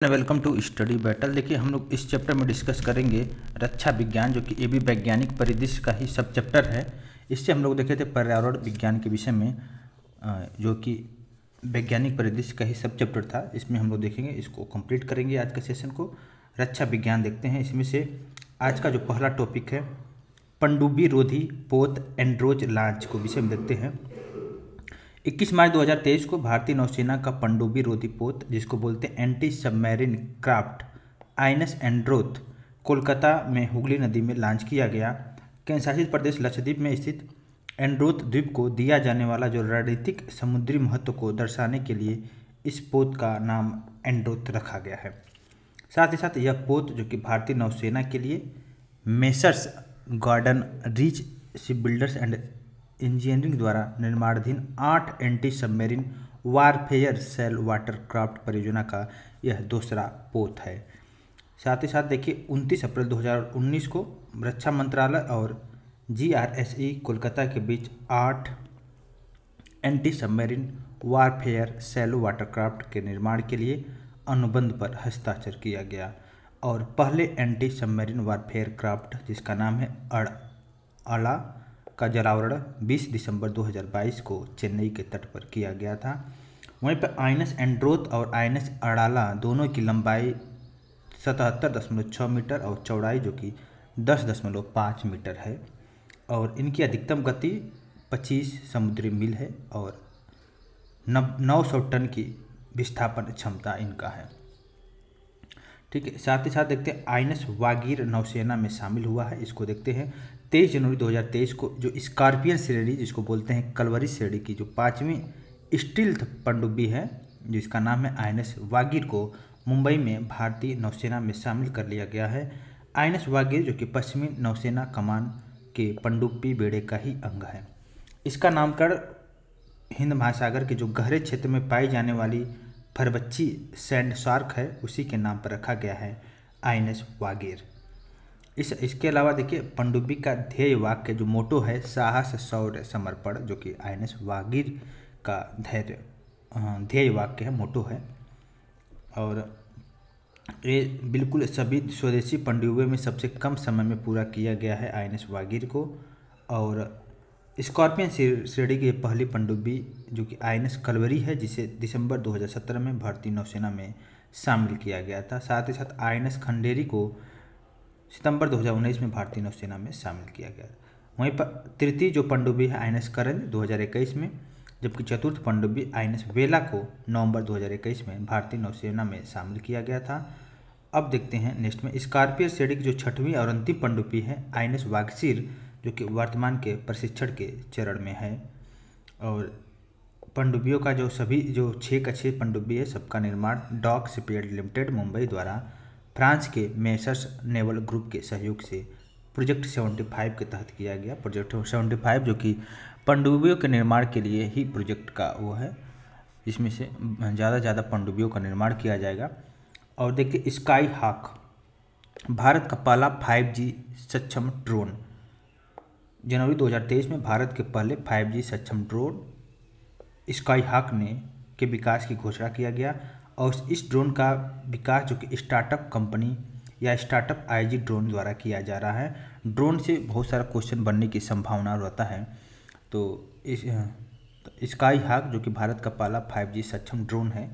Welcome to study battle. देखिए, हम लोग इस चैप्टर में डिस्कस करेंगे रक्षा विज्ञान, जो कि ये भी वैज्ञानिक परिदृश्य का ही सब चैप्टर है। इससे हम लोग देखे थे पर्यावरण विज्ञान के विषय में, जो कि वैज्ञानिक परिदृश्य का ही सब चैप्टर था। इसमें हम लोग देखेंगे, इसको कंप्लीट करेंगे आज का सेशन को। रक्षा विज्ञान देखते हैं। इसमें से आज का जो पहला टॉपिक है, पनडुब्बी रोधी पोत एंड्रोज लॉन्च को विषय में देखते हैं। 21 मार्च 2023 को भारतीय नौसेना का पनडुब्बी रोधी पोत, जिसको बोलते हैं anti submarine craft INS Androth, Kolkata में हुगली नदी में लॉन्च किया गया। केंद्र शासित प्रदेश लक्षद्वीप में स्थित एंड्रोथ द्वीप को दिया जाने वाला जो रणनीतिक समुद्री महत्व को दर्शाने के लिए इस पोत का नाम एंड्रोथ रखा गया है। साथ ही साथ यह पोत, जो कि भारतीय नौसेना के लिए messrs Garden Reach Ship Builders and Engineering द्वारा निर्माणाधीन 8 anti submarine warfare shallow watercraft परियोजना का यह दूसरा पोत है। साथ ही साथ देखिए, 29 अप्रैल 2019 को रक्षा मंत्रालय और GRSE कोलकाता के बीच 8 anti submarine warfare shallow watercraft के निर्माण के लिए अनुबंध पर हस्ताक्षर किया गया। और पहले एंटी सबमरीन वारफेयर क्राफ्ट, जिसका नाम है अला, का जलावरण 20 दिसंबर 2022 को चेन्नई के तट पर किया गया था। वहीं पर आईएनएस एंड्रोथ और आईएनएस अड़ाला दोनों की लंबाई 77.6 मीटर और चौड़ाई जो कि 10.5 मीटर है, और इनकी अधिकतम गति 25 समुद्री मील है और 900 टन की विस्थापन क्षमता इनका है। ठीक है। साथ ही साथ देखते हैं, आईएनएस वागीर नौसेना में शामिल हुआ है। इसको देखते हैं। 23 जनवरी 2023 को जो स्कॉर्पियन श्रेणी, जिसको बोलते हैं कलवरी श्रेणी की जो 5वीं स्टील्थ पनडुब्बी है, जिसका नाम है आईएनएस वागीर, को मुंबई में भारतीय नौसेना में शामिल कर लिया गया है। आईएनएस वागीर, जो कि पश्चिमी नौसेना कमान के पनडुब्बी बेड़े का ही अंग है। इसका नामकरण हिंद महासागर के जो गहरे क्षेत्र में पाई जाने वाली फरबच्ची सैंड शार्क है, उसी के नाम पर रखा गया है आईएनएस वागीर। इसके अलावा देखिए, पनडुब्बी का ध्येय वाक्य जो मोटो है, साहस शौर्य समर्पण, जो कि आईएनएस वागीर का ध्येय वाक्य है, मोटो है। और ये बिल्कुल सभी स्वदेशी पनडुब्बियों में सबसे कम समय में पूरा किया गया है आईएनएस वागीर को। और स्कॉर्पियन श्रेणी की पहली पनडुब्बी जो कि आईएनएस कलवरी है, जिसे दिसंबर 2017 में भारतीय नौसेना में शामिल किया गया था। साथ ही साथ आईएनएस खंडेरी को सितंबर 2019 में भारतीय नौसेना में शामिल किया गया। वहीं पर तृतीय जो पनडुब्बी है आईएनएस करण 2021 में, जबकि चतुर्थ पनडुब्बी आईएनएस वेला को नवंबर 2021 में भारतीय नौसेना में शामिल किया गया था। अब देखते हैं नेक्स्ट में, स्कॉर्पियन श्रेणी की जो 6वीं और अंतिम पनडुब्बी है आईएनएस वागसीर, जो कि वर्तमान के प्रशिक्षण के चरण में है। और पनडुब्बियों का जो सभी जो 6 का 6 पनडुब्बी है, सबका निर्माण डॉक शिपयार्ड लिमिटेड मुंबई द्वारा फ्रांस के मेसर्स नेवल ग्रुप के सहयोग से प्रोजेक्ट 75 के तहत किया गया। प्रोजेक्ट 75 जो कि पनडुब्बियों के निर्माण के लिए ही प्रोजेक्ट का वो है, जिसमें से ज़्यादा से ज़्यादा पनडुब्बियों का निर्माण किया जाएगा। और देखिए, स्काई हॉक भारत का पहला 5G सक्षम ड्रोन। जनवरी 2023 में भारत के पहले 5G सक्षम ड्रोन स्काई हॉक के विकास की घोषणा किया गया। और इस ड्रोन का विकास जो कि स्टार्टअप कंपनी या स्टार्टअप IG ड्रोन द्वारा किया जा रहा है। ड्रोन से बहुत सारा क्वेश्चन बनने की संभावना रहता है। तो इस स्काई हॉक जो कि भारत का पहला 5G सक्षम ड्रोन है,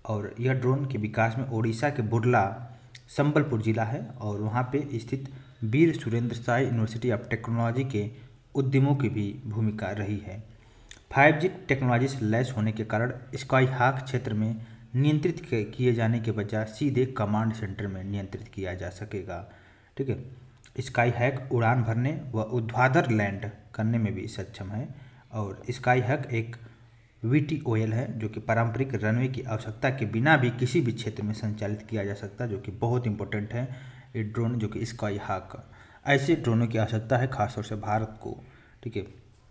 और यह ड्रोन के विकास में ओडिशा के बुर्ला संबलपुर जिला है, और वहाँ पे स्थित Veer Surendra Sai university of technology के उद्यमों की भी भूमिका रही है। 5G टेक्नोलॉजी से लैस होने के कारण स्काई हॉक क्षेत्र में नियंत्रित किए जाने के बजाय सीधे कमांड सेंटर में नियंत्रित किया जा सकेगा। ठीक है। स्काई हॉक उड़ान भरने व ऊर्ध्वाधर लैंड करने में भी सक्षम है। और स्काई हॉक एक VTOL है, जो कि पारंपरिक रनवे की आवश्यकता के बिना भी किसी भी क्षेत्र में संचालित किया जा सकता है, जो कि बहुत इंपॉर्टेंट है ये ड्रोन, जो कि स्काई हॉक। ऐसे ड्रोनों की आवश्यकता है खासतौर से भारत को। ठीक है,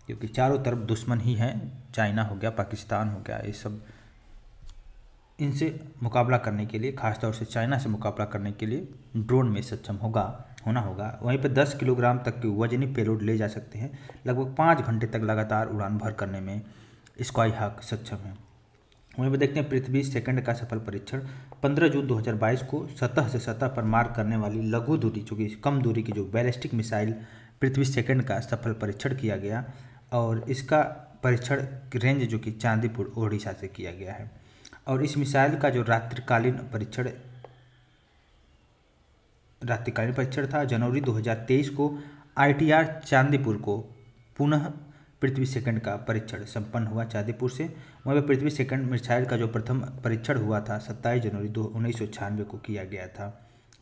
क्योंकि चारों तरफ दुश्मन ही हैं, चाइना हो गया, पाकिस्तान हो गया, ये सब, इनसे मुकाबला करने के लिए, खासतौर से चाइना से मुकाबला करने के लिए ड्रोन में सक्षम होना होगा। वहीं पर 10 किलोग्राम तक की वजनी पेलोड ले जा सकते हैं। लगभग 5 घंटे तक लगातार उड़ान भर करने में स्काई हॉक सक्षम है। वहीं पर देखते हैं पृथ्वी सेकंड का सफल परीक्षण 15 जून 2022 को सतह से सतह पर मार करने वाली लघु दूरी जो कि कम दूरी की जो बैलिस्टिक मिसाइल पृथ्वी सेकंड का सफल परीक्षण किया गया और इसका परीक्षण रेंज जो कि चांदीपुर ओडिशा से किया गया है। और इस मिसाइल का जो रात्रिकालीन परीक्षण था जनवरी 2023 को ITR चांदीपुर को पुनः पृथ्वी सेकंड का परीक्षण संपन्न हुआ चांदीपुर से। वहीं पर पृथ्वी सेकंड मिसाइल का जो प्रथम परीक्षण हुआ था 27 जनवरी 1996 को किया गया था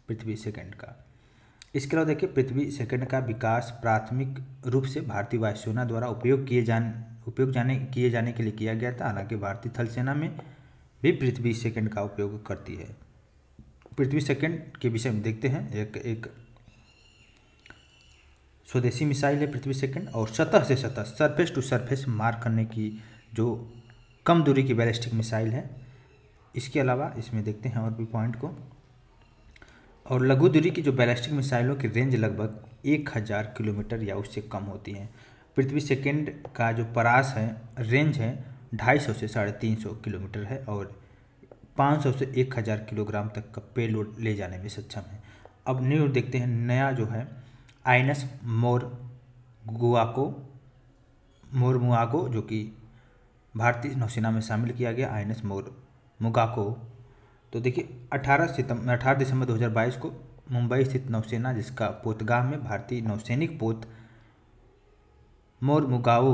पृथ्वी सेकंड का। इसके अलावा देखिए पृथ्वी सेकंड का विकास प्राथमिक रूप से भारतीय वायुसेना द्वारा उपयोग किए जाने के लिए किया गया था। हालांकि भारतीय थल सेना में भी पृथ्वी सेकंड का उपयोग करती है। पृथ्वी सेकंड के विषय में देखते हैं। एक स्वदेशी मिसाइल है पृथ्वी सेकंड और सतह से सतह सरफेस टू सरफेस मार करने की जो कम दूरी की बैलिस्टिक मिसाइल है। इसके अलावा इसमें देखते हैं और भी पॉइंट को। और लघु दूरी की जो बैलिस्टिक मिसाइलों की रेंज लगभग 1000 किलोमीटर या उससे कम होती है। पृथ्वी सेकंड का जो परास है रेंज है 250 से 350 किलोमीटर है और 500 से 1000 किलोग्राम तक का पेलोड ले जाने में सक्षम है। अब न्यू देखते हैं नया जो है INS मोरमुआगो जो कि भारतीय नौसेना में शामिल किया गया INS मोरमुगाको। तो देखिए 18 दिसंबर 2022 को मुंबई स्थित नौसेना जिसका पोतगाह में भारतीय नौसैनिक पोत मोरमुगाओ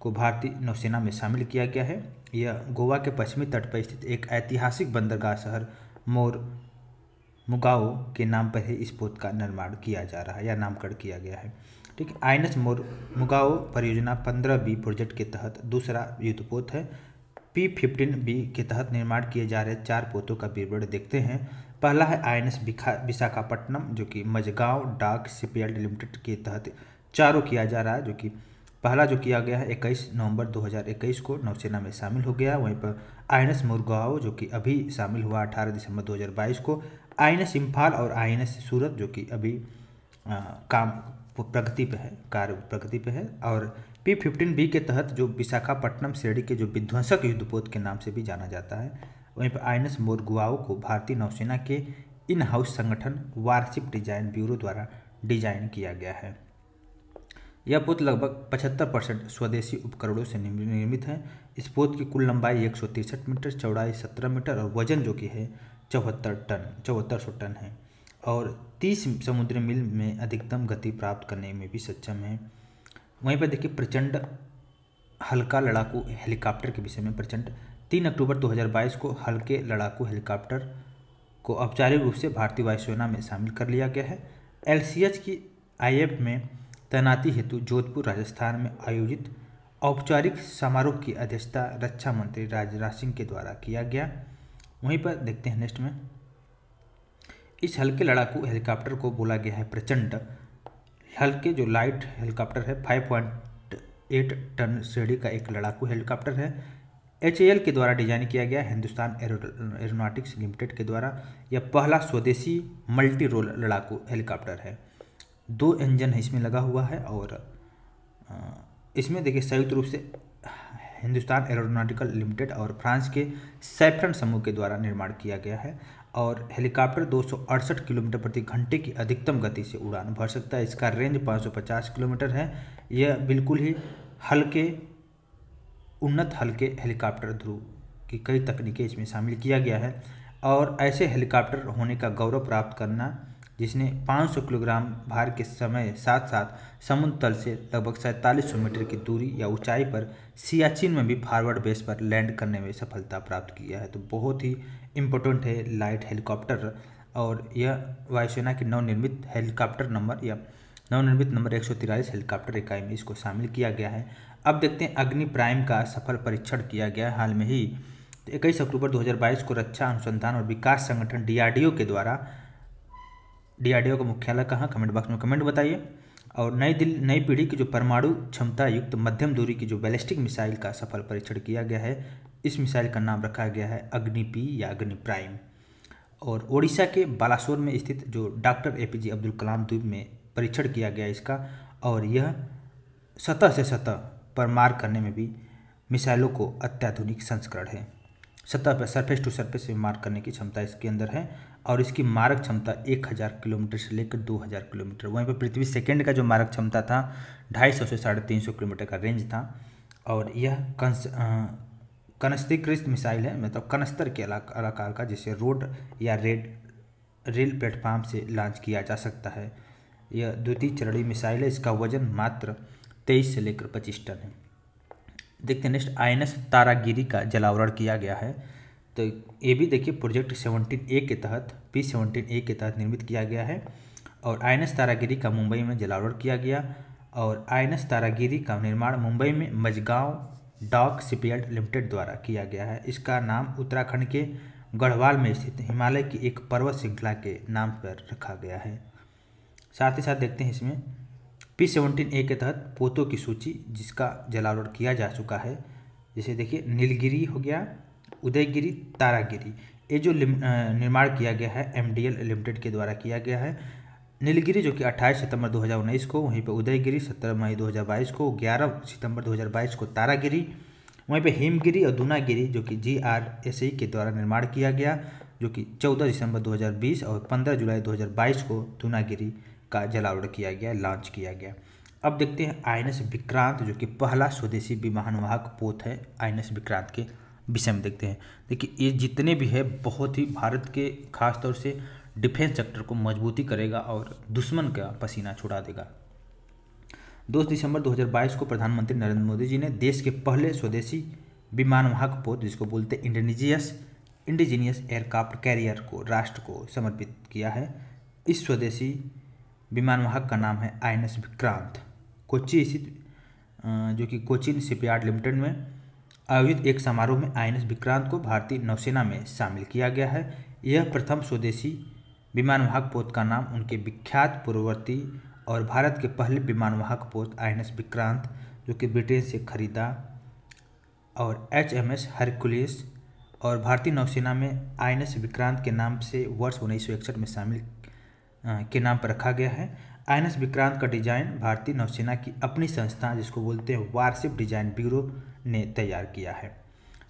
को भारतीय नौसेना में शामिल किया गया है। यह गोवा के पश्चिमी तट पर स्थित एक ऐतिहासिक बंदरगाह शहर मोरमुगाओ के नाम पर ही इस पोत का निर्माण किया जा रहा है या नामकरण किया गया है। ठीक है। INS मोरमुगाओ परियोजना 15B प्रोजेक्ट के तहत दूसरा युद्धपोत है। P-15B के तहत निर्माण किए जा रहे 4 पोतों का विवरण देखते हैं। पहला है INS विशाखापट्टनम जो कि मझगांव डाक शिपयार्ड लिमिटेड के तहत चारों किया जा रहा है, जो कि पहला जो किया गया है 21 नवंबर 2021 को नौसेना में शामिल हो गया। वहीं पर INS मोरमुगाओ जो कि अभी शामिल हुआ 18 दिसंबर 2022 को। INS इम्फाल और INS सूरत जो कि अभी कार्य प्रगति पे है। और P-15B के तहत जो विशाखापट्टनम श्रेणी के जो विध्वंसक युद्धपोत के नाम से भी जाना जाता है। वहीं पर INS मोरमुगाओ को भारतीय नौसेना के इन हाउस संगठन वारशिप डिजाइन ब्यूरो द्वारा डिजाइन किया गया है। यह पोत लगभग 75% स्वदेशी उपकरणों से निर्मित है। इस पोत की कुल लंबाई 163 मीटर, चौड़ाई 17 मीटर और वजन जो कि है 7400 टन है और 30 समुद्री मील में अधिकतम गति प्राप्त करने में भी सक्षम है। वहीं पर देखिए प्रचंड हल्का लड़ाकू हेलीकॉप्टर के विषय में। प्रचंड 3 अक्टूबर 2022 को हल्के लड़ाकू हेलीकॉप्टर को औपचारिक रूप से भारतीय वायुसेना में शामिल कर लिया गया है। LCH की IF में तैनाती हेतु जोधपुर राजस्थान में आयोजित औपचारिक समारोह की अध्यक्षता रक्षा मंत्री राजनाथ सिंह के द्वारा किया गया। वहीं पर देखते हैं नेक्स्ट में इस हल्के लड़ाकू हेलीकॉप्टर को बोला गया है प्रचंड। हल्के जो लाइट हेलीकॉप्टर है 5.8 टन श्रेणी का एक लड़ाकू हेलीकॉप्टर है। HAL के द्वारा डिजाइन किया गया हिंदुस्तान एरोनॉटिक्स लिमिटेड के द्वारा यह पहला स्वदेशी मल्टी रोल लड़ाकू हेलीकॉप्टर है। 2 इंजन है इसमें लगा हुआ है और इसमेमें देखिए संयुक्त रूप से हिंदुस्तान एरोनॉटिकल लिमिटेड और फ्रांस के सैफ्रन समूह के द्वारा निर्माण किया गया है। और हेलीकॉप्टर 268 किलोमीटर प्रति घंटे की अधिकतम गति से उड़ान भर सकता है। इसका रेंज 550 किलोमीटर है। यह बिल्कुल ही उन्नत हल्के हेलीकॉप्टर ध्रुव की कई तकनीकें इसमें शामिल किया गया है। और ऐसे हेलीकॉप्टर होने का गौरव प्राप्त करना जिसने 500 किलोग्राम भार के समय साथ साथ समुद्र तल से लगभग 4700 मीटर की दूरी या ऊंचाई पर सियाचिन में भी फॉरवर्ड बेस पर लैंड करने में सफलता प्राप्त किया है। तो बहुत ही इम्पोर्टेंट है लाइट हेलीकॉप्टर और यह वायुसेना की नवनिर्मित नंबर 143 हेलीकॉप्टर इकाई में इसको शामिल किया गया है। अब देखते हैं अग्नि प्राइम का सफल परीक्षण किया गया हाल में ही 21 अक्टूबर 2022 को रक्षा अनुसंधान और विकास संगठन DRDO के द्वारा। DRDO का मुख्यालय कहाँ, कमेंट बॉक्स में कमेंट बताइए। और नई पीढ़ी की जो परमाणु क्षमता युक्त मध्यम दूरी की जो बैलिस्टिक मिसाइल का सफल परीक्षण किया गया है। इस मिसाइल का नाम रखा गया है अग्नि-P या अग्नि प्राइम। और ओडिशा के बालासोर में स्थित जो डॉक्टर APJ अब्दुल कलाम द्वीप में परीक्षण किया गया इसका। और यह सतह से सतह पर मार करने में भी मिसाइलों को अत्याधुनिक संस्करण है। सतह पर सरफेस टू सरफेस से मार करने की क्षमता इसके अंदर है। और इसकी मारक क्षमता 1000 किलोमीटर से लेकर 2000 किलोमीटर। वहीं पर पृथ्वी सेकंड का जो मारक क्षमता था 250 से 350 किलोमीटर का रेंज था। और यह कनस्तीकृत मिसाइल है, मतलब कनस्तर के आकार का, जिसे रोड या रेल प्लेटफॉर्म से लॉन्च किया जा सकता है। यह द्वितीय चरणीय मिसाइल है। इसका वजन मात्र 23 से लेकर 25 टन है। देखते हैं नेक्स्ट, INS तारागिरी का जलावरण किया गया है। तो ये भी देखिए प्रोजेक्ट 17A के तहत P-17A के तहत निर्मित किया गया है। और INS तारागिरी का मुंबई में जलावरण किया गया। और INS तारागिरी का निर्माण मुंबई में मझगांव डॉक शिपयार्ड लिमिटेड द्वारा किया गया है। इसका नाम उत्तराखंड के गढ़वाल में स्थित हिमालय की एक पर्वत श्रृंखला के नाम पर रखा गया है। साथ ही साथ देखते हैं इसमें P-17A के तहत पोतों की सूची जिसका जलावरण किया जा चुका है। जैसे देखिए नीलगिरी हो गया, उदयगिरी, तारागिरी। ये जो निर्माण किया गया है MDL लिमिटेड के द्वारा किया गया है। नीलगिरी जो कि 28 सितंबर 2019 को, वहीं पर उदयगिरी 17 मई 2022 को, 11 सितंबर 2022 को तारागिरी, वहीं पे हिमगिरी और दूनागिरी जो कि GRSE के द्वारा निर्माण किया गया, जो कि 14 दिसंबर 2020 और 15 जुलाई 2022 को दूनागिरी का जलावरण किया गया, लॉन्च किया गया। अब देखते हैं INS विक्रांत जो कि पहला स्वदेशी विमानवाहक पोत है। INS विक्रांत के विषय में देखते हैं। देखिए ये जितने भी है बहुत ही भारत के खास तौर से डिफेंस सेक्टर को मजबूती करेगा और दुश्मन का पसीना छुड़ा देगा। 2 दिसंबर 2022 को प्रधानमंत्री नरेंद्र मोदी जी ने देश के पहले स्वदेशी विमानवाहक पोत जिसको बोलते हैं इंडिजीनियस एयरक्राफ्ट कैरियर को राष्ट्र को समर्पित किया है। इस स्वदेशी विमानवाहक का नाम है INS विक्रांत। कोच्चि स्थित जो कि कोचिन शिपयार्ड लिमिटेड में आयोजित एक समारोह में INS विक्रांत को भारतीय नौसेना में शामिल किया गया है। यह प्रथम स्वदेशी विमानवाहक पोत का नाम उनके विख्यात पूर्ववर्ती और भारत के पहले विमानवाहक पोत INS विक्रांत जो कि ब्रिटेन से खरीदा और HMS हरकुलिस और भारतीय नौसेना में INS विक्रांत के नाम से वर्ष 1961 में शामिल के नाम पर रखा गया है। INS विक्रांत का डिजाइन भारतीय नौसेना की अपनी संस्था जिसको बोलते हैं वारशिप डिजाइन ब्यूरो ने तैयार किया है।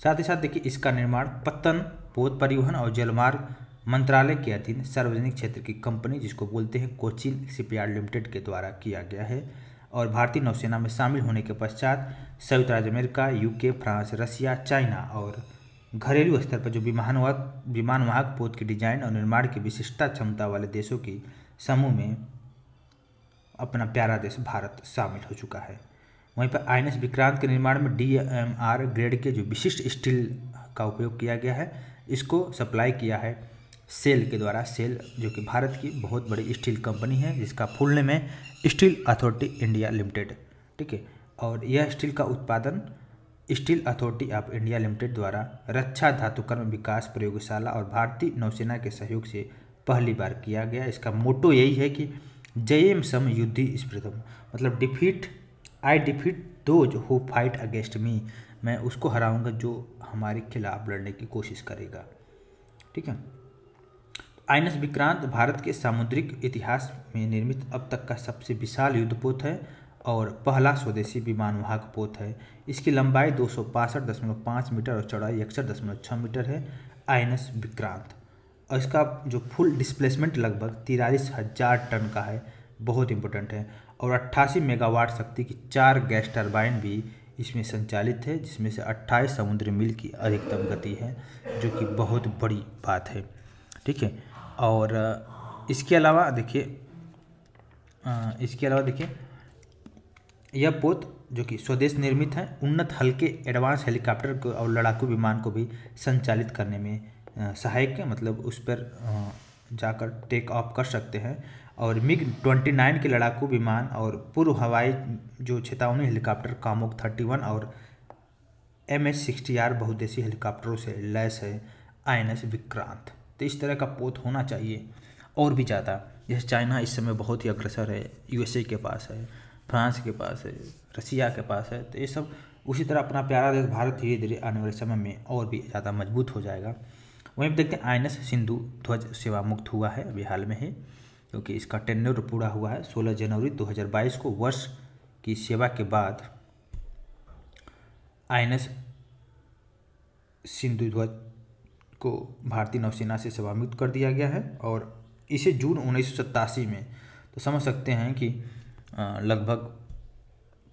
साथ ही साथ देखिए इसका निर्माण पत्तन पोत परिवहन और जलमार्ग मंत्रालय के अधीन सार्वजनिक क्षेत्र की कंपनी जिसको बोलते हैं कोचिन शिपयार्ड लिमिटेड के द्वारा किया गया है। और भारतीय नौसेना में शामिल होने के पश्चात संयुक्त राज्य अमेरिका, UK, फ्रांस, रसिया, चाइना और घरेलू स्तर पर जो विमानवाहक पोत की डिजाइन और निर्माण की विशिष्टता क्षमता वाले देशों की समूह में अपना प्यारा देश भारत शामिल हो चुका है। वहीं पर INS विक्रांत के निर्माण में DMR ग्रेड के जो विशिष्ट स्टील का उपयोग किया गया है, इसको सप्लाई किया है सेल के द्वारा। सेल जो कि भारत की बहुत बड़ी स्टील कंपनी है जिसका फुल नेम है स्टील अथॉरिटी इंडिया लिमिटेड, ठीक है। और यह स्टील का उत्पादन steel authority of India limited द्वारा रक्षा धातुकर्म विकास प्रयोगशाला और भारतीय नौसेना के सहयोग से पहली बार किया गया। इसका मोटो यही है कि जयेम सम युद्धि स्पृतम, मतलब I defeat those who fight against me, मैं उसको हराऊंगा जो हमारे खिलाफ लड़ने की कोशिश करेगा, ठीक है। INS विक्रांत भारत के सामुद्रिक इतिहास में निर्मित अब तक का सबसे विशाल युद्धपोत है और पहला स्वदेशी विमानवाहक पोत है। इसकी लंबाई 265.5 मीटर और चौड़ाई 61.6 मीटर है। INS विक्रांत और इसका जो फुल डिस्प्लेसमेंट लगभग 43,000 टन का है, बहुत इंपॉर्टेंट है। और 88 मेगावाट शक्ति की 4 गैस टरबाइन भी इसमें संचालित है जिसमें से 28 समुद्री मील की अधिकतम गति है जो कि बहुत बड़ी बात है, ठीक है। और इसके अलावा देखिए यह पोत जो कि स्वदेश निर्मित है उन्नत हल्के एडवांस हेलीकॉप्टर को और लड़ाकू विमान को भी संचालित करने में सहायक है, मतलब उस पर जाकर टेक ऑफ कर सकते हैं। और MiG-29 के लड़ाकू विमान और पूर्व हवाई जो चेतावनी हेलीकॉप्टर कामोक 31 और MH-60R बहुउद्देशीय हेलीकॉप्टरों से लैस है INS विक्रांत। तो इस तरह का पोत होना चाहिए और भी ज़्यादा। जैसे चाइना इस समय बहुत ही अग्रसर है, USA के पास है, फ्रांस के पास है, रसिया के पास है, तो ये सब उसी तरह अपना प्यारा देश भारत धीरे धीरे आने वाले समय में और भी ज़्यादा मजबूत हो जाएगा। वहीं पर देखते हैं INS सिंधु ध्वज सेवा मुक्त हुआ है अभी हाल में ही, क्योंकि इसका टेन्योर पूरा हुआ है। 16 जनवरी 2022 को वर्ष की सेवा के बाद INS सिंधु ध्वज को भारतीय नौसेना से सेवामुक्त कर दिया गया है और इसे जून 1987 में, तो समझ सकते हैं कि लगभग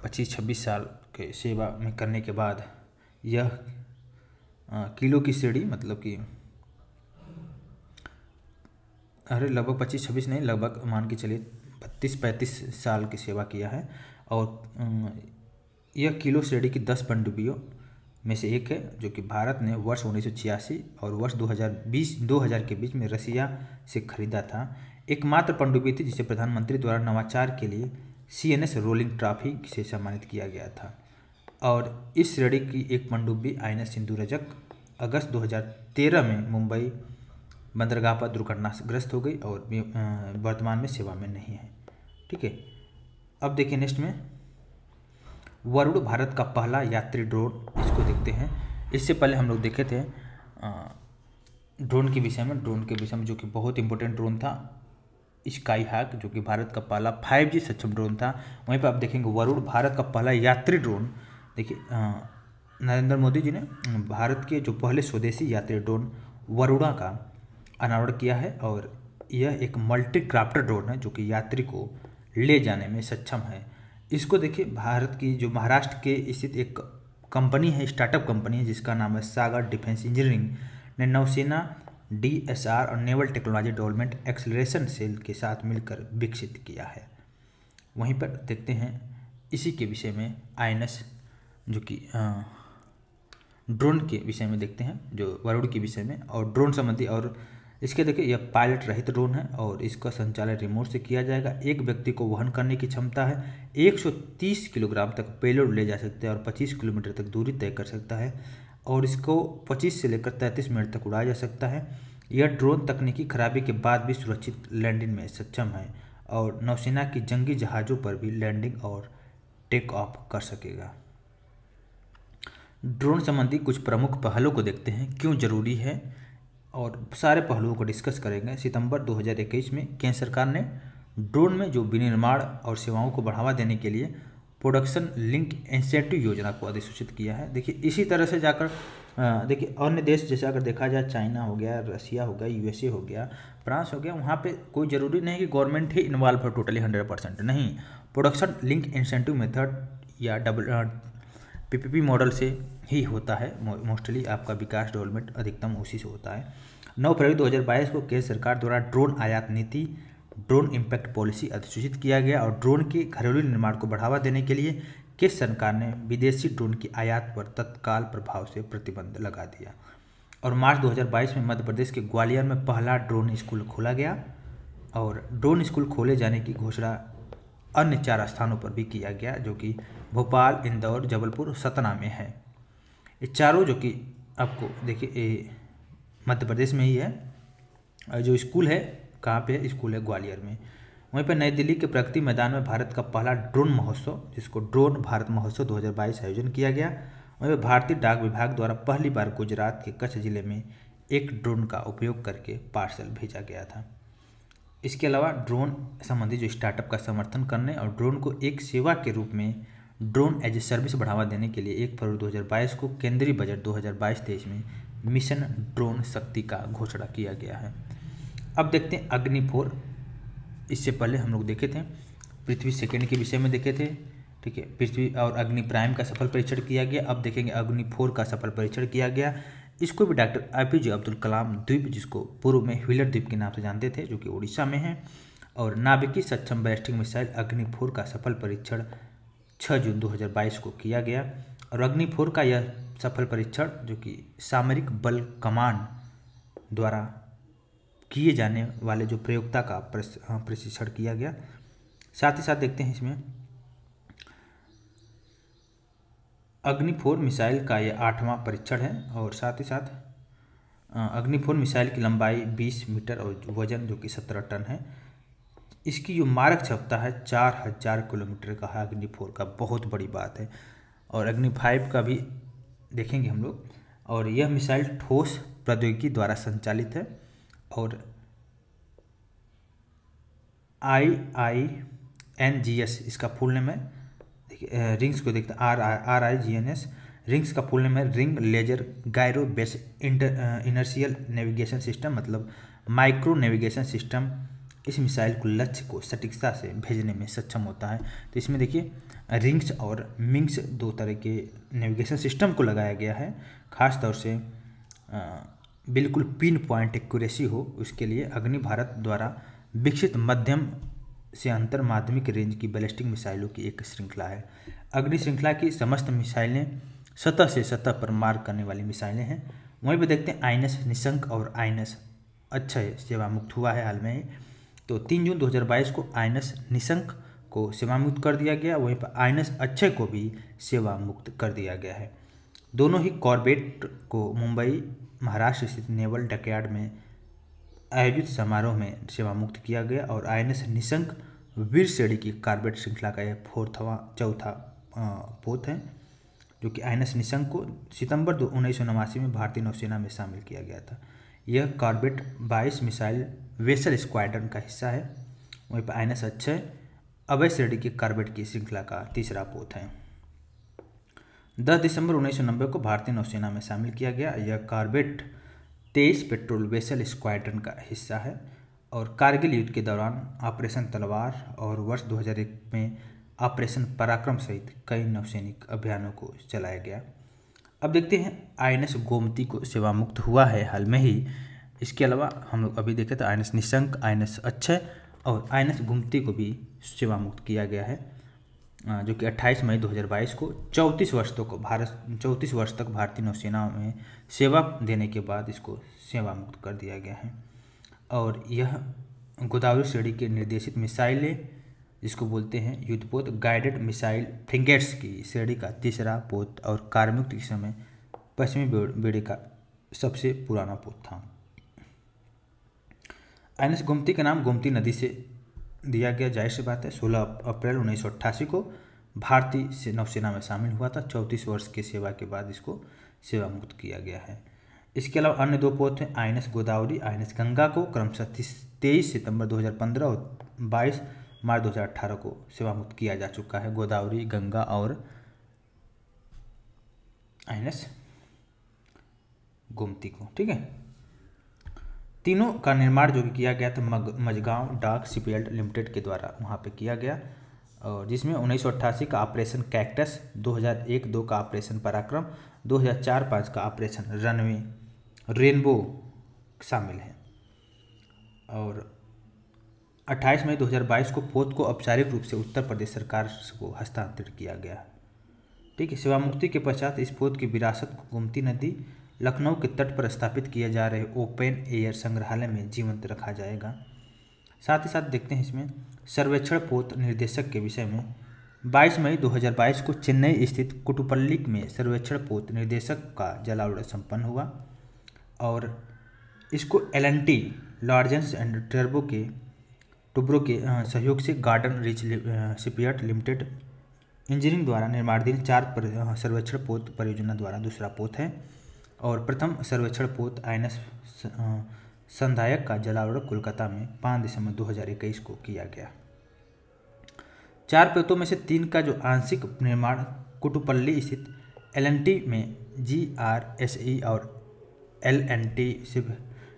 25-26 साल के सेवा में करने के बाद यह किलो की श्रेणी, मतलब कि लगभग 25-26 नहीं, लगभग मान के चलिए 32-35 साल की सेवा किया है और यह किलो श्रेणी की 10 पनडुब्बियों में से एक है, जो कि भारत ने वर्ष 1986 और वर्ष 2020 के बीच में रसिया से खरीदा था। एकमात्र पनडुब्बी थी जिसे प्रधानमंत्री द्वारा नवाचार के लिए CNS रोलिंग ट्रॉफी से सम्मानित किया गया था। और इस श्रेणी की एक पनडुब्बी INS सिंधुरजक अगस्त 2013 में मुंबई बंदरगाह पर दुर्घटनाग्रस्त हो गई और वर्तमान में सेवा में नहीं है। ठीक है, अब देखिए नेक्स्ट में वरुण, भारत का पहला यात्री ड्रोन, इसको देखते हैं। इससे पहले हम लोग देखे थे ड्रोन के विषय में, जो कि बहुत इंपॉर्टेंट ड्रोन था, स्काई हॉक, जो कि भारत का पहला 5G सक्षम ड्रोन था। वहीं पर आप देखेंगे वरुण, भारत का पहला यात्री ड्रोन। देखिए नरेंद्र मोदी जी ने भारत के जो पहले स्वदेशी यात्री ड्रोन वरुणा का अनावरण किया है और यह एक मल्टी क्राफ्टर ड्रोन है जो कि यात्री को ले जाने में सक्षम है। इसको देखिए, भारत की जो महाराष्ट्र के स्थित एक कंपनी है, स्टार्टअप कंपनी है, जिसका नाम है सागर डिफेंस इंजीनियरिंग, ने नौसेना DSR और naval technology development acceleration cell के साथ मिलकर विकसित किया है। वहीं पर देखते हैं इसी के विषय में INS, जो कि ड्रोन के विषय में देखते हैं, जो वरुण के विषय में और ड्रोन संबंधी। और इसके देखिए यह पायलट रहित ड्रोन है और इसका संचालन रिमोट से किया जाएगा। एक व्यक्ति को वहन करने की क्षमता है, 130 किलोग्राम तक पेलोड ले जा सकते हैं और 25 किलोमीटर तक दूरी तय कर सकता है और इसको 25 से लेकर 33 मिनट तक उड़ाया जा सकता है। यह ड्रोन तकनीकी खराबी के बाद भी सुरक्षित लैंडिंग में सक्षम है और नौसेना की जंगी जहाज़ों पर भी लैंडिंग और टेक ऑफ कर सकेगा। ड्रोन संबंधी कुछ प्रमुख पहलों को देखते हैं, क्यों जरूरी है, और सारे पहलुओं को डिस्कस करेंगे। सितंबर 2021 में केंद्र सरकार ने ड्रोन में जो विनिर्माण और सेवाओं को बढ़ावा देने के लिए प्रोडक्शन लिंक इंसेंटिव योजना को अधिसूचित किया है। देखिए इसी तरह से जाकर देखिए अन्य देश, जैसे अगर देखा जाए चाइना हो गया, रसिया हो गया, USA हो गया, फ्रांस हो गया, वहाँ पे कोई ज़रूरी नहीं कि गवर्नमेंट ही इन्वॉल्व हो टोटली 100%, नहीं। प्रोडक्शन लिंक इंसेंटिव मेथड या PPP मॉडल से ही होता है। मोस्टली आपका विकास डेवलपमेंट अधिकतम उसी से होता है। 9 फरवरी 2022 को केंद्र सरकार द्वारा ड्रोन आयात नीति, ड्रोन इम्पैक्ट पॉलिसी अधिसूचित किया गया और ड्रोन के घरेलू निर्माण को बढ़ावा देने के लिए केंद्र सरकार ने विदेशी ड्रोन की आयात पर तत्काल प्रभाव से प्रतिबंध लगा दिया। और मार्च 2022 में मध्य प्रदेश के ग्वालियर में पहला ड्रोन स्कूल खोला गया और ड्रोन स्कूल खोले जाने की घोषणा अन्य 4 स्थानों पर भी किया गया, जो कि भोपाल, इंदौर, जबलपुर, सतना में है। ये चारों जो कि आपको देखिए मध्य प्रदेश में ही है। जो स्कूल है कहाँ पे है, स्कूल है ग्वालियर में। वहीं पर नई दिल्ली के प्रगति मैदान में भारत का पहला ड्रोन महोत्सव, जिसको ड्रोन भारत महोत्सव 2022 आयोजन किया गया। वहीं पर भारतीय डाक विभाग द्वारा पहली बार गुजरात के कच्छ जिले में एक ड्रोन का उपयोग करके पार्सल भेजा गया था। इसके अलावा ड्रोन संबंधी जो स्टार्टअप का समर्थन करने और ड्रोन को एक सेवा के रूप में ड्रोन एज ए सर्विस बढ़ावा देने के लिए 1 फरवरी 2022 को केंद्रीय बजट 2022-23 में मिशन ड्रोन शक्ति का घोषणा किया गया है। अब देखते हैं अग्नि 4। इससे पहले हम लोग देखे थे पृथ्वी सेकेंड के विषय में देखे थे, ठीक है। पृथ्वी और अग्नि प्राइम का सफल परीक्षण किया गया। अब देखेंगे अग्नि 4 का सफल परीक्षण किया गया। इसको भी डॉक्टर APJ अब्दुल कलाम द्वीप, जिसको पूर्व में व्हीलर द्वीप के नाम से जानते थे, जो कि उड़ीसा में है, और नाभिकीय सक्षम बैलिस्टिक मिसाइल अग्नि 4 का सफल परीक्षण 6 जून 2022 को किया गया। और अग्नि 4 का यह सफल परीक्षण, जो कि सामरिक बल कमान द्वारा किए जाने वाले जो प्रयोक्ता का प्रशिक्षण किया गया। साथ ही साथ देखते हैं इसमें अग्नि 4 मिसाइल का यह 8वां परीक्षण है और साथ ही साथ अग्नि 4 मिसाइल की लंबाई 20 मीटर और वजन जो कि 17 टन है। इसकी जो मारक क्षमता है 4000 किलोमीटर का है अग्नि 4 का, बहुत बड़ी बात है। और अग्नि 5 का भी देखेंगे हम लोग। और यह मिसाइल ठोस प्रौद्योगिकी द्वारा संचालित है और IINGS इसका फुल नेम है। देखिए रिंग्स को देखते हैं RIGNS रिंग्स का फुल नेम है ring laser gyro base inertial navigation system, मतलब माइक्रो नेविगेशन सिस्टम इस मिसाइल को लक्ष्य को सटीकता से भेजने में सक्षम होता है। तो इसमें देखिए रिंग्स और मिंग्स दो तरह के नेविगेशन सिस्टम को लगाया गया है, खास तौर से बिल्कुल पिन पॉइंट एक्यूरेसी हो उसके लिए। अग्नि भारत द्वारा विकसित मध्यम से अंतर माध्यमिक रेंज की बैलिस्टिक मिसाइलों की एक श्रृंखला है। अग्नि श्रृंखला की समस्त मिसाइलें सतह से सतह पर मार करने वाली मिसाइलें हैं। वहीं पर देखते हैं आईएनएस निशंक और आईएनएस अक्षय सेवा मुक्त हुआ है हाल में ही। तो 3 जून 2022 को आईएनएस निशंक को सेवा मुक्त कर दिया गया, वहीं पर आईएनएस अक्षय को भी सेवा मुक्त कर दिया गया है। दोनों ही कॉर्बेट को मुंबई महाराष्ट्र स्थित नेवल डकयार्ड में आयोजित समारोह में सेवा मुक्त किया गया और आईएनएस निशंक वीर श्रेणी की कॉर्बेट श्रृंखला का यह चौथा पोत है, जो कि आईएनएस निशंक को सितंबर 1989 में भारतीय नौसेना में शामिल किया गया था। यह कॉर्बेट 22 मिसाइल वेसल स्क्वाड्रन का हिस्सा है। वहीं पर आईएनएस अक्षय अभय श्रेणी की कॉर्बेट की श्रृंखला का तीसरा पोत है। 10 दिसंबर 1990 को भारतीय नौसेना में शामिल किया गया। यह कॉर्बेट 23 पेट्रोल वेसल स्क्वाड्रन का हिस्सा है और कारगिल युद्ध के दौरान ऑपरेशन तलवार और वर्ष 2001 में ऑपरेशन पराक्रम सहित कई नौसैनिक अभियानों को चलाया गया। अब देखते हैं आईएनएस गोमती को सेवा मुक्त हुआ है हाल में ही। इसके अलावा हम लोग अभी देखे तो आईएनएस निशंक, आईएनएस अक्षय और आईएनएस गोमती को भी सेवा मुक्त किया गया है, जो कि 28 मई 2022 को 34 वर्ष तक भारतीय नौसेना में सेवा देने के बाद इसको सेवा मुक्त कर दिया गया है। और यह गोदावरी श्रेणी के निर्देशित मिसाइलें जिसको बोलते हैं युद्धपोत गाइडेड मिसाइल फ्रिगेट्स की श्रेणी का तीसरा पोत और कार्मुक्त के समय पश्चिमी बेड़े का सबसे पुराना पोत था। आईएनएस गोमती का नाम गोमती नदी से दिया गया, जाहिर सी बात है। 16 अप्रैल 1988 को भारतीय नौसेना में शामिल हुआ था। 34 वर्ष की सेवा के बाद इसको सेवा मुक्त किया गया है। इसके अलावा अन्य दो पोत हैं आईएनएस गोदावरी, आईएनएस गंगा को क्रमशः 23 सितंबर 2015 और 22 मार्च 2018 को सेवा मुक्त किया जा चुका है। गोदावरी, गंगा और आईएनएस गोमती को, ठीक है। तीनों का निर्माण जो कि किया गया था मझगांव डाक शिपयार्ड लिमिटेड के द्वारा वहाँ पे किया गया, और जिसमें 1988 का ऑपरेशन कैक्टस, 2001-2 का ऑपरेशन पराक्रम, 2004-5 का ऑपरेशन रेनबो शामिल है। और 28 मई 2022 को पोत को औपचारिक रूप से उत्तर प्रदेश सरकार को हस्तांतरित किया गया, ठीक है। सेवा मुक्ति के पश्चात इस पोत की विरासत को गोमती नदी लखनऊ के तट पर स्थापित किए जा रहे ओपन एयर संग्रहालय में जीवंत रखा जाएगा। साथ ही साथ देखते हैं इसमें सर्वेक्षण पोत निर्देशक के विषय में। 22 मई 2022 को चेन्नई स्थित कुटुपल्ली में सर्वेक्षण पोत निर्देशक का जलावरण संपन्न हुआ और इसको LNT लॉर्जेंस एंड टुब्रो के सहयोग से garden reach shipyard limited engineering द्वारा निर्माणाधीन 4 सर्वेक्षण पोत परियोजना द्वारा दूसरा पोत है। और प्रथम सर्वेक्षण पोत आईएनएस संधायक का जलावरण कोलकाता में 5 दिसंबर 2021 को किया गया। 4 पोतों में से 3 का जो आंशिक निर्माण कुटुपल्ली स्थित LNT में GRSE और LNT शिप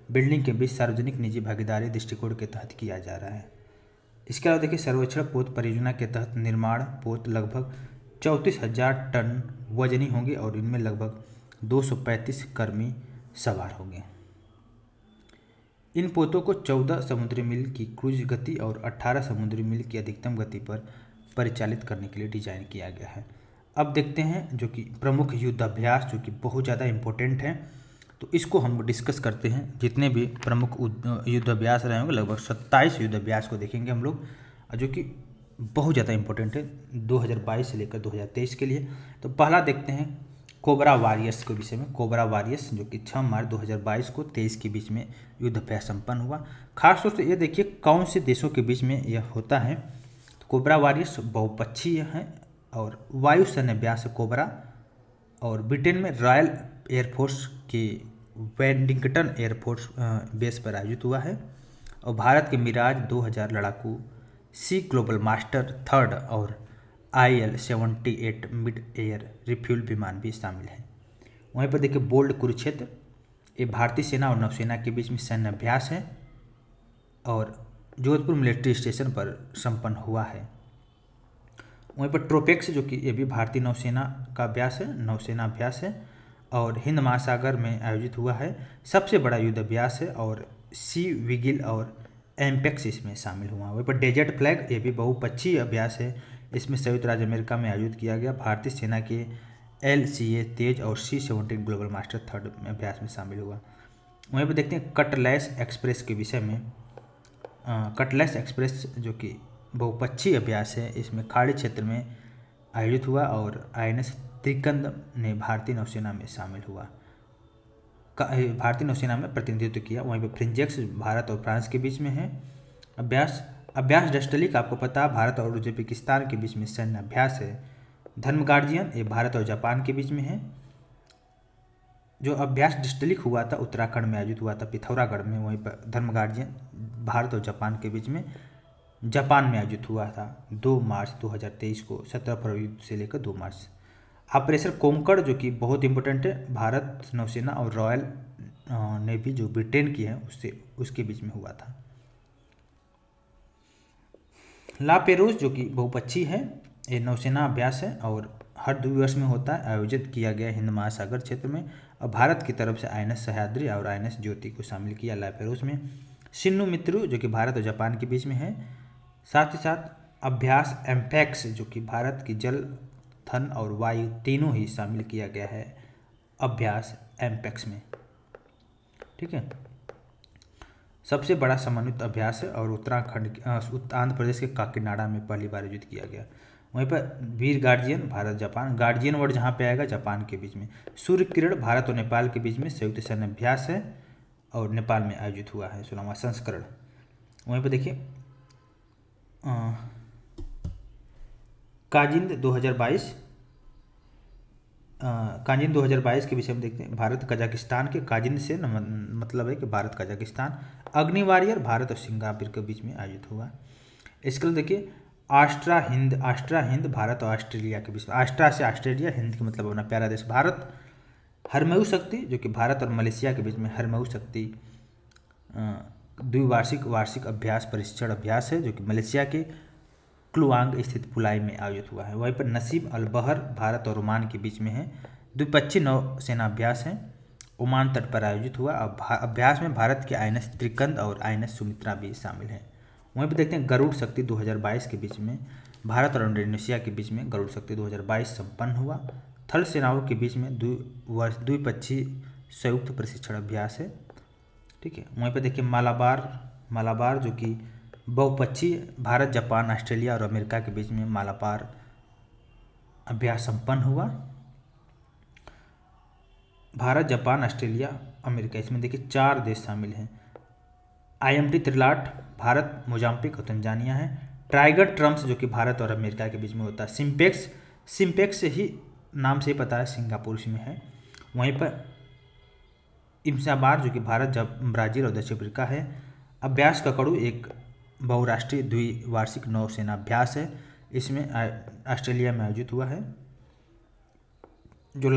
बिल्डिंग के बीच सार्वजनिक निजी भागीदारी दृष्टिकोण के तहत किया जा रहा है। इसके अलावा देखिए सर्वेक्षण पोत परियोजना के तहत निर्माण पोत लगभग 34,000 टन वजनी होंगे और इनमें लगभग 235 कर्मी सवार होंगे। इन पोतों को 14 समुद्री मील की क्रूज गति और 18 समुद्री मील की अधिकतम गति पर परिचालित करने के लिए डिजाइन किया गया है। अब देखते हैं जो कि प्रमुख युद्ध अभ्यास जो कि बहुत ज़्यादा इम्पोर्टेंट है, तो इसको हम डिस्कस करते हैं। जितने भी प्रमुख युद्ध अभ्यास रहे होंगे लगभग 27 युद्ध अभ्यास को देखेंगे हम लोग, जो कि बहुत ज़्यादा इम्पोर्टेंट है 2022 से लेकर 2023 के लिए। तो पहला देखते हैं कोबरा वॉरियर्स के विषय में। कोबरा वॉरियर्स जो कि 6 मार्च 2022 को 23 के बीच में युद्ध अभ्यास संपन्न हुआ। खासतौर से ये देखिए कौन से देशों के बीच में यह होता है। तो कोबरा वॉरियर्स बहुपक्षीय हैं और वायु सैन्य अभ्यास कोबरा और ब्रिटेन में रॉयल एयरफोर्स के वेडिंगटन एयरफोर्स बेस पर आयोजित हुआ है। और भारत के मिराज 2000 लड़ाकू सी ग्लोबल मास्टर 3rd और IL-78 मिड एयर रिफ्यूल विमान भी शामिल है। वहीं पर देखिए बोल्ड कुरुक्षेत्र, ये भारतीय सेना और नौसेना के बीच में सैन्य अभ्यास है और जोधपुर मिलिट्री स्टेशन पर संपन्न हुआ है। वहीं पर ट्रोपेक्स जो कि ये भी भारतीय नौसेना का अभ्यास है, नौसेना अभ्यास है और हिंद महासागर में आयोजित हुआ है। सबसे बड़ा युद्ध अभ्यास है और सी विगिल और एम्पेक्स इसमें शामिल हुआ। वहीं पर डेजर्ट फ्लैग, ये भी बहुपक्षीय अभ्यास है, इसमें संयुक्त राज्य अमेरिका में आयोजित किया गया। भारतीय सेना के LCA तेज और C-17 ग्लोबल मास्टर 3rd में अभ्यास में शामिल हुआ। वहीं पर देखते हैं कटलैश एक्सप्रेस के विषय में। कटलैश एक्सप्रेस जो कि बहुपक्षीय अभ्यास है, इसमें खाड़ी क्षेत्र में आयोजित हुआ और INS त्रिकंद ने भारतीय नौसेना में शामिल हुआ, भारतीय नौसेना में प्रतिनिधित्व किया। वहीं पर फ्रिंजेक्स भारत और फ्रांस के बीच में है अभ्यास डस्टलिक, आपको पता है भारत और उज्बेकिस्तान के बीच में सैन्य अभ्यास है। धर्म गार्जियन, ये भारत और जापान के बीच में है। जो अभ्यास डस्टलिक हुआ था उत्तराखंड में आयोजित हुआ था पिथौरागढ़ में। वहीं पर धर्म गार्जियन भारत और जापान के बीच में जापान में आयोजित हुआ था 2 मार्च 2023 को, 17 फरवरी से लेकर 2 मार्च। ऑपरेशन कोंकण जो कि बहुत इंपॉर्टेंट है, भारत नौसेना और रॉयल नेवी जो ब्रिटेन की है उसके बीच में हुआ था। ला पेरोज जो कि बहुपक्षीय है, ये नौसेना अभ्यास है और हर 2 वर्ष में होता है, आयोजित किया गया हिंद महासागर क्षेत्र में और भारत की तरफ से INS सह्याद्री और INS ज्योति को शामिल किया ला पेरोज में। शिन्नु मित्रु जो कि भारत और जापान के बीच में है। साथ ही साथ अभ्यास एम्पेक्स जो कि भारत की जल, थन और वायु तीनों ही शामिल किया गया है अभ्यास एम्पेक्स में, ठीक है। सबसे बड़ा समन्वित अभ्यास है और उत्तराखंड आंध्र प्रदेश के काकीनाडा में पहली बार आयोजित किया गया। वहीं पर Veer guardian Bharat Japan, guardian word जहाँ पे आएगा जापान के बीच में। सूर्य किरण भारत और नेपाल के बीच में संयुक्त सैन्य अभ्यास है और नेपाल में आयोजित हुआ है 16वां संस्करण। वहीं पर देखिए काजिंद 2022 के विषय में देखते हैं। भारत कजाकिस्तान के काजिंद से मतलब है कि भारत कजाकिस्तान। अग्नि वॉरियर भारत और सिंगापुर के बीच में आयोजित हुआ। इसके लिए देखिए आस्ट्रा हिंद भारत और ऑस्ट्रेलिया के बीच में। आस्ट्रा से ऑस्ट्रेलिया, हिंद के मतलब अपना प्यारा देश भारत। हरमऊ शक्ति जो कि भारत और मलेशिया के बीच में हरमऊ शक्ति वार्षिक अभ्यास प्रशिक्षण अभ्यास है जो कि मलेशिया के क्लुआंग स्थित पुलाई में आयोजित हुआ है। वहीं पर नसीब अल बहर भारत और ओमान के बीच में है। द्विपक्षीय नौसेना अभ्यास है, ओमान तट पर आयोजित हुआ। अभ्यास में भारत के INS त्रिकंद और INS सुमित्रा भी शामिल है। वहीं पर देखते हैं गरुड़ शक्ति 2022 के बीच में भारत और इंडोनेशिया के बीच में गरुड़ शक्ति 2022 संपन्न हुआ। थल सेनाओं के बीच में द्विपक्षीय संयुक्त प्रशिक्षण अभ्यास है, ठीक है। वहीं पर देखिए मालाबार जो कि बहुपक्षीय भारत जापान ऑस्ट्रेलिया और अमेरिका के बीच में मालाबार अभ्यास संपन्न हुआ। भारत जापान ऑस्ट्रेलिया अमेरिका, इसमें देखिए 4 देश शामिल हैं। IMT त्रिलाट भारत मोजाम्बिक और तंजानिया है। टाइगर ट्रम्प्स जो कि भारत और अमेरिका के बीच में होता है। सिम्पेक्स ही नाम से ही पता है, सिंगापुर में है। वहीं पर इम्साबार जो कि भारत ब्राज़ील और दक्षिण अफ्रीका है। अभ्यास ककड़ू एक बहुराष्ट्रीय द्विवार्षिक नौसेना अभ्यास है, इसमें ऑस्ट्रेलिया में आयोजित हुआ है। जो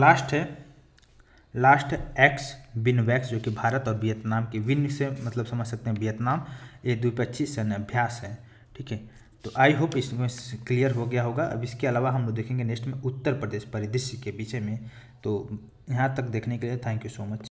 लास्ट एक्स विनवैक्स जो कि भारत और वियतनाम की, विन से मतलब समझ सकते हैं वियतनाम, ये द्विपक्षीय सैन्य अभ्यास है, ठीक है। तो आई होप इसमें क्लियर हो गया होगा। अब इसके अलावा हम लोग देखेंगे नेक्स्ट में उत्तर प्रदेश परिदृश्य के विषय में। तो यहाँ तक देखने के लिए थैंक यू सो मच।